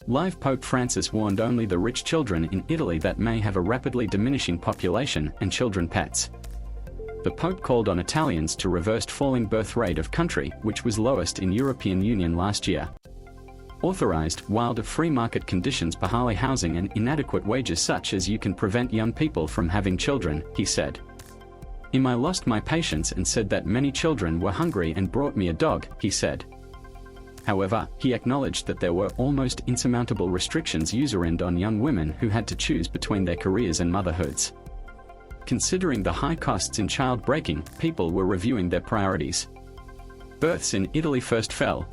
Live Pope Francis warned only the rich children in Italy that may have a rapidly diminishing population and children pets. The Pope called on Italians to reverse falling birth rate of country, which was lowest in European Union last year. Authorized, while the free market conditions-Pahali housing and inadequate wages such as you can prevent young people from having children, he said. I lost my patience and said that many children were hungry and brought me a dog, he said. However, he acknowledged that there were almost insurmountable restrictions üzerinde on young women who had to choose between their careers and motherhoods. Considering the high costs in childbreaking, people were reviewing their priorities. Births in Italy first fell,